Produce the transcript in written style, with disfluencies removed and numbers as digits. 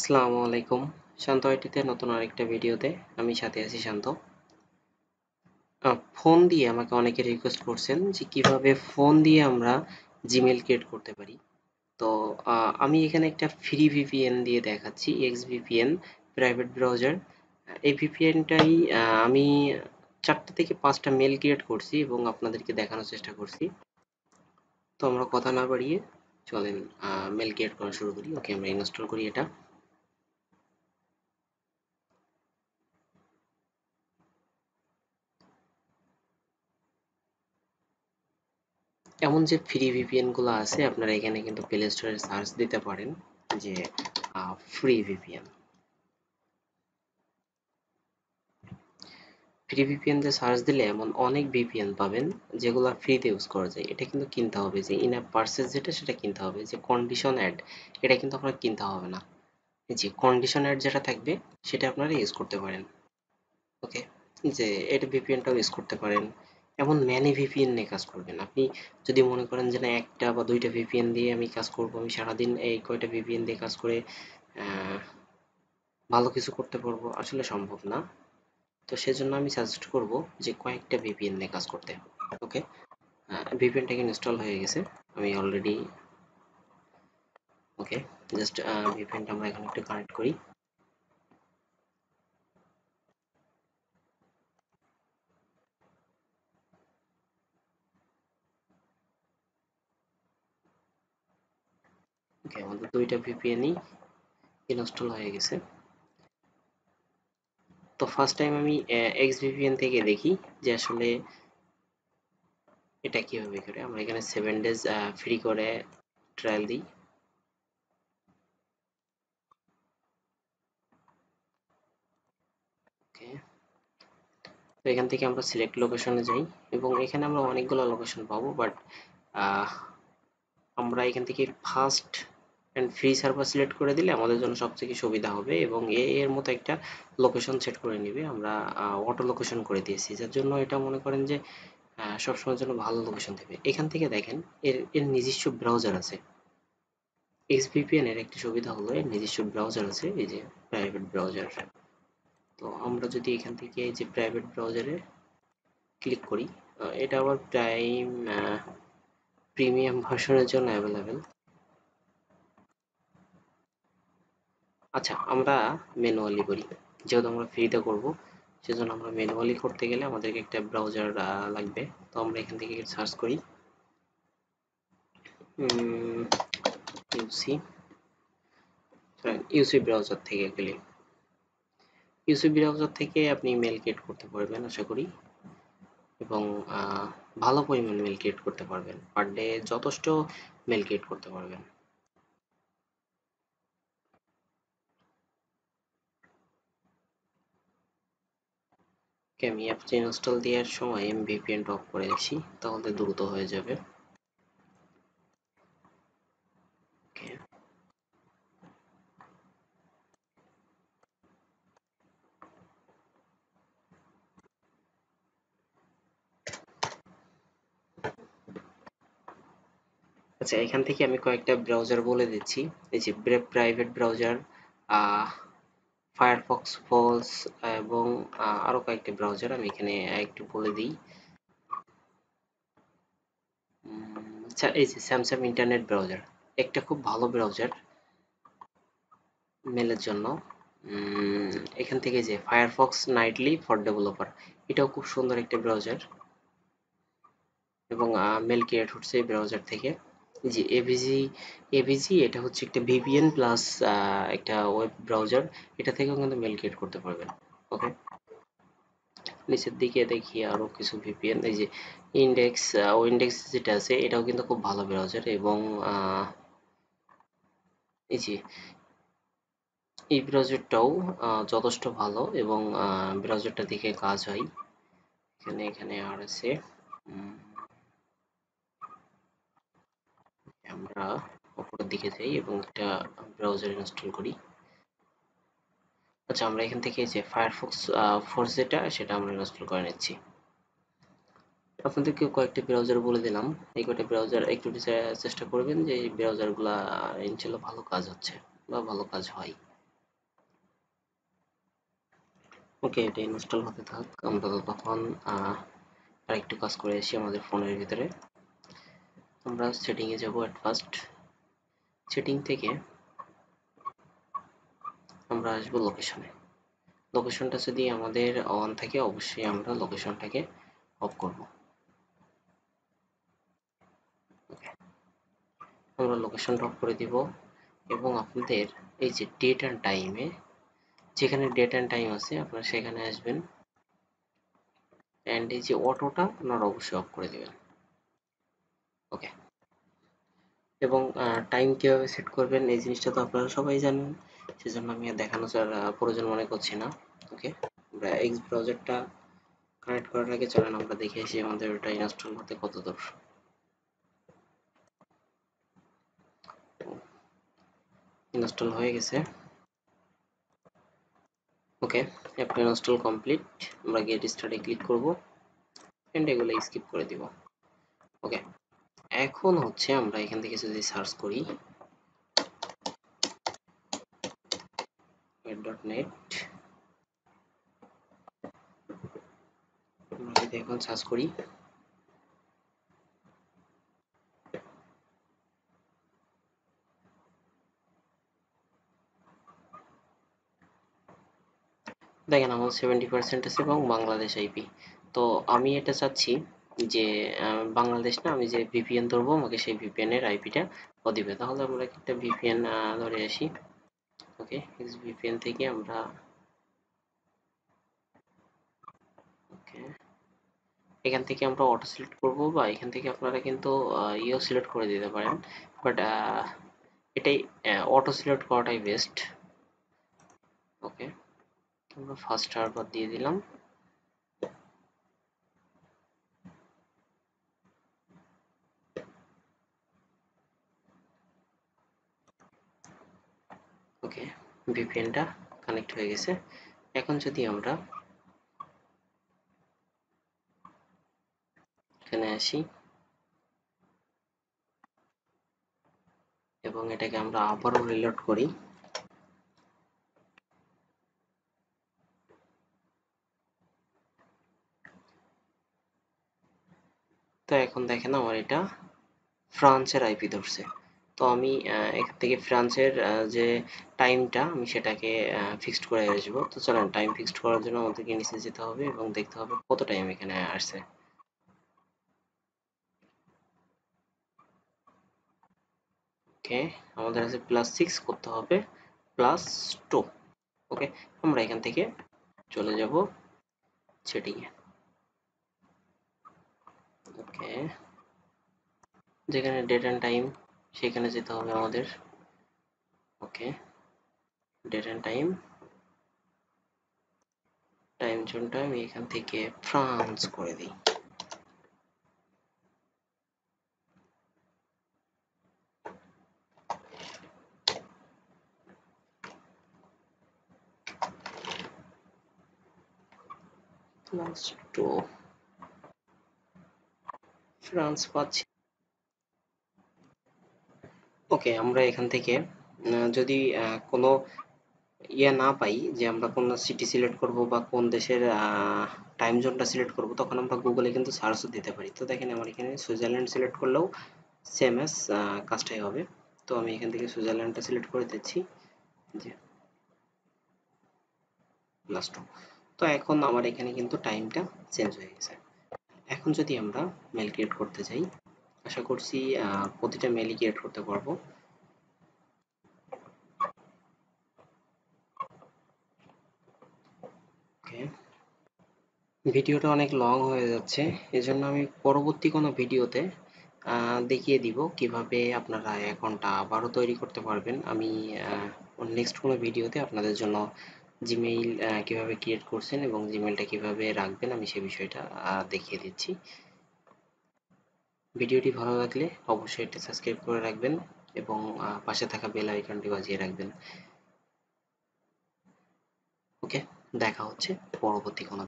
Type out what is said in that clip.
আসসালামু আলাইকুম। শান্ত আইটিতে নতুন আরেকটা ভিডিওতে আমি সাথে আছি শান্ত। ফোন দিয়ে আমাকে অনেকে রিকোয়েস্ট করছেন যে কিভাবে ফোন দিয়ে আমরা জিমেইল ক্রিয়েট করতে পারি। তো আমি এখানে একটা ফ্রি ভিপিএন দিয়ে দেখাচ্ছি, এক্সভিপিএন প্রাইভেট ব্রাউজার। এই ভিপিএনটাই আমি 4টা থেকে 5টা মেল ক্রিয়েট করছি এবং আপনাদেরকে দেখানোর চেষ্টা করছি। তো আমরা কথা না বাড়িয়ে চলেন মেল ক্রিয়েট করা শুরু করি। ওকে, আমরা ইনস্টল করি এটা। এমন যে ফ্রি ভিপিএন গুলো আছে আপনারা এখানে কিন্তু প্লে স্টোরে সার্চ দিতে পারেন যে ফ্রি ভিপিএন। ফ্রি ভিপিএন দিয়ে সার্চ দিলে এমন অনেক ভিপিএন পাবেন যেগুলো ফ্রিতে ইউজ করা যায়। এটা কিন্তু কিনতে হবে, যে ইন অ্যাপ পারচেজ যেটা সেটা কিনতে হবে। যে কন্ডিশন অ্যাড, এটা কিন্তু আপনার কিনতে হবে না। যে কন্ডিশন অ্যাড যেটা থাকবে সেটা আপনারা ইউজ করতে পারেন। ওকে, যে এটা ভিপিএনটাও ইউজ করতে পারেন। এমন ম্যানি ভিপিএন নিয়ে কাজ করবেন আপনি। যদি মনে করেন যে না, একটা বা দুইটা ভিপিএন দিয়ে আমি কাজ করব, আমি সারাদিন এই কয়টা ভিপিএন দিয়ে কাজ করে ভালো কিছু করতে পারবো, আসলে সম্ভব না। তো সেজন্য আমি সাজেস্ট করব যে কয়েকটা ভিপিএন দিয়ে কাজ করতে। ওকে, ভিপিএনটা ইনস্টল হয়ে গেছে আমি অলরেডি। ওকে, জাস্ট ভিপিএনটা আমরা এখানে একটু কানেক্ট করি। ওকে, আমাদের দুইটা ভিপিএনই ইনস্টল হয়ে গেছে। তো ফার্স্ট টাইম আমি এক্স ভিপিএন থেকে দেখি যে আসলে এটা কিভাবে করে। আমরা এখানে 7 ডেজ ফ্রি করে ট্রায়াল দিই। ওকে, তো এখান থেকে আমরা সিলেক্ট লোকেশনে যাই এবং এখানে আমরা অনেকগুলো লোকেশন পাবো, বাট আমরা এখান থেকে first and free server select করে দিলে আমাদের জন্য সবথেকে সুবিধা হবে এবং এর মতো একটা লোকেশন সেট করে নিবে। আমরা অটো লোকেশন করে দিয়েছি, যার জন্য এটা মনে করেন যে সবসময়ের জন্য ভালো লোকেশন দেবে। এখান থেকে দেখেন এর নিজস্ব ব্রাউজার আছে। এক্সভিপিএন এর একটি সুবিধা হলো এর নিজস্ব ব্রাউজার আছে, এই যে প্রাইভেট ব্রাউজার। তো আমরা যদি এখান থেকে এই যে প্রাইভেট ব্রাউজারে ক্লিক করি, এটা আবার প্রিমিয়াম ভার্সনের জন্য অ্যাভেলেবেল। আচ্ছা, আমরা ম্যানুয়ালি করি, যেহেতু আমরা ফ্রিতে করব সেজন্য আমরা ম্যানুয়ালি করতে গেলে আমাদেরকে একটা ব্রাউজার লাগবে। তো আমরা এখান থেকে সার্চ করি ইউসি, ইউসি ব্রাউজার থেকে গেলে ইউসি ব্রাউজার থেকে আপনি মেল ক্রিয়েট করতে পারবেন আশা করি, এবং ভালো পরিমাণ মেল ক্রিয়েট করতে পারবেন, পার ডে যথেষ্ট মেল ক্রিয়েট করতে পারবেন। ওকে, আমি অ্যাপটা ইনস্টল দেওয়ার সময় আমি ভিপিএনটা অফ করে দিচ্ছি, তাহলে দ্রুত হয়ে যাবে। ওকে, আচ্ছা, এখান থেকে আমি কয়েকটা ব্রাউজার বলে দিচ্ছি। এই যে প্রাইভেট ব্রাউজার, ফায়ারফক্স ফলস এবং আরো কয়েকটা ব্রাউজার আমি এখানে একটু বলে দিই। আচ্ছা, এই যে স্যামসাং ইন্টারনেট ব্রাউজার, একটা খুব ভালো ব্রাউজার মেলের জন্য। এখান থেকে যে ফায়ারফক্স নাইটলি ফর ডেভেলপার, এটাও খুব সুন্দর একটা ব্রাউজার এবং মেল ক্রিয়েট হচ্ছে এই ব্রাউজার থেকে। জি, এভিজি, এভিজি এটা হচ্ছে একটা ভিপিএন প্লাস একটা ওয়েব ব্রাউজার, এটা থেকেও কিন্তু মেল ক্রিয়েট করতে পারবেন। ওকে, নিচের দিকে দেখি আরো কিছু ভিপিএন, এই যে ইন্ডেক্স, ইন্ডেক্স যেটা আছে এটাও কিন্তু খুব ভালো ব্রাউজার এবং এই যে এই ব্রাউজারটাও যথেষ্ট ভালো এবং ব্রাউজারটা দেখে কাজ হয়। এখানে এখানে আর আছে। উম, আমরা উপরের দিকে যাই এবং একটা ব্রাউজার ইনস্টল করি। আচ্ছা, আমরা এখান থেকে যে ফায়ারফক্স ফোর যেটা সেটা আমরা ইনস্টল করে নিচ্ছি। আপনাদেরকে কয়েকটি ব্রাউজার বলে দিলাম, এই কয়টা ব্রাউজার একটু চেষ্টা করবেন যে এই ব্রাউজারগুলা ইনশাল্লাহ ভালো কাজ হচ্ছে বা ভালো কাজ হয়। ওকে, এটা ইনস্টল হতে থাক, আমরা তখন আরেকটু কাজ করে আসি আমাদের ফোনের ভিতরে। আমরা সেটিংয়ে যাব। অ্যাট ফার্স্ট সেটিং থেকে আমরা আসবো লোকেশনে। লোকেশনটা যদি আমাদের অন থাকে অবশ্যই আমরা লোকেশনটাকে অফ করব। আমরা লোকেশনটা অফ করে দিব এবং আপনাদের এই যে ডেট অ্যান্ড টাইমে, যেখানে ডেট অ্যান্ড টাইম আছে আপনারা সেখানে আসবেন, অ্যান্ড এই যে অটোটা আপনারা অবশ্যই অফ করে দেবেন। ওকে, এবং টাইম কীভাবে সেট করবেন এই জিনিসটা তো আপনারা সবাই জানেন, সেজন্য আমি আর দেখানোর প্রয়োজন মনে করছি না। ওকে, আমরা এক্স ব্রাউজারটা কানেক্ট করার আগে চলেন আমরা দেখে আসি আমাদের ওটা ইনস্টল হতে কত দূর। ইনস্টল হয়ে গেছে। ওকে, অ্যাপটা ইনস্টল কমপ্লিট। আমরা গেট স্টার্টে ক্লিক করব এন্ড এগুলো স্কিপ করে দিব। ওকে, এখন হচ্ছে আমরা এখান থেকে যদি সার্চ করি web.net, আমরা যদি এখন সার্চ করি দেখেন আমার 70% আছে এবং বাংলাদেশ আইপি। তো আমি এটা চাচ্ছি যে বাংলাদেশ না, আমি যে ভিপিএন ধরবো আমাকে সেই ভিপিএন এর আইপিটা ও দিবে। তাহলে আমরা একটা ভিপিএন ধরে আসি। ওকে, ভিপিএন থেকে আমরা ওকে এখান থেকে আমরা অটো সিলেক্ট করব, বা এখান থেকে আপনারা কিন্তু ইও সিলেক্ট করে দিতে পারেন, বাট এটাই অটো সিলেক্ট করাটাই বেস্ট। ওকে, আমরা ফার্স্ট সার্ভার দিয়ে দিলাম। ওকে, ভিপিএনটা কানেক্ট হয়ে গেছে। এখন যদি আমরা এখানে আসি এবং এটাকে আমরা আবারও রিলোড করি, তো এখন দেখেন আমার এটা ফ্রান্সের আইপি ধরছে। তো আমি এখান থেকে ফ্রান্সের যে টাইমটা আমি সেটাকে ফিক্সড করে আসবো। তো চলেন টাইম ফিক্সড করার জন্য আমাদেরকে নিচে যেতে হবে এবং দেখতে হবে কত টাইম এখানে আসছে। ওকে, আমাদের আছে +6, করতে হবে +2। ওকে, আমরা এখান থেকে চলে যাব সেটিংয়ে। ওকে, যেখানে ডেট অ্যান্ড টাইম সেখানে যেতে হবে আমাদের। ওকে, ডেট অ্যান্ড টাইম, টাইম জোনটা আমি এখান থেকে ফ্রান্স করে দিই। +2 ফ্রান্স পাচ্ছি। ওকে, আমরা এখান থেকে যদি কোনো না পাই যে আমরা কোন সিটি সিলেক্ট করব বা কোন দেশের টাইম জোনটা সিলেক্ট করব, তখন আমরা গুগলে কিন্তু সার্চও দিতে পারি। তো দেখেন আমার এখানে সুইজারল্যান্ড সিলেক্ট করলেও সেম অ্যাজ কাজটাই হবে। তো আমি এখান থেকে সুইজারল্যান্ডটা সিলেক্ট করে দিচ্ছি যে +2। তো এখন আমার এখানে কিন্তু টাইমটা চেঞ্জ হয়ে গেছে। এখন যদি আমরা মেল ক্রিয়েট করতে চাই, আশা করছি প্রতিটা মেলই ক্রিয়েট করতে পারবো। ওকে, ভিডিওটা অনেক লং হয়ে যাচ্ছে, এজন্য আমি পরবর্তী কোনো ভিডিওতে দেখিয়ে দিব কিভাবে আপনারা অ্যাকাউন্টটা আবারও তৈরি করতে পারবেন। আমি নেক্সট কোনো ভিডিওতে আপনাদের জন্য জিমেইল কিভাবে ক্রিয়েট করছেন এবং জিমেইলটা কিভাবে রাখবেন আমি সেই বিষয়টা দেখিয়ে দিচ্ছি। ভিডিওটি ভালো লাগলে অবশ্যই এটা সাবস্ক্রাইব করে রাখবেন এবং পাশে থাকা বেল আইকনটি বাজিয়ে রাখবেন। ওকে, দেখা হচ্ছে পরবর্তী কোনো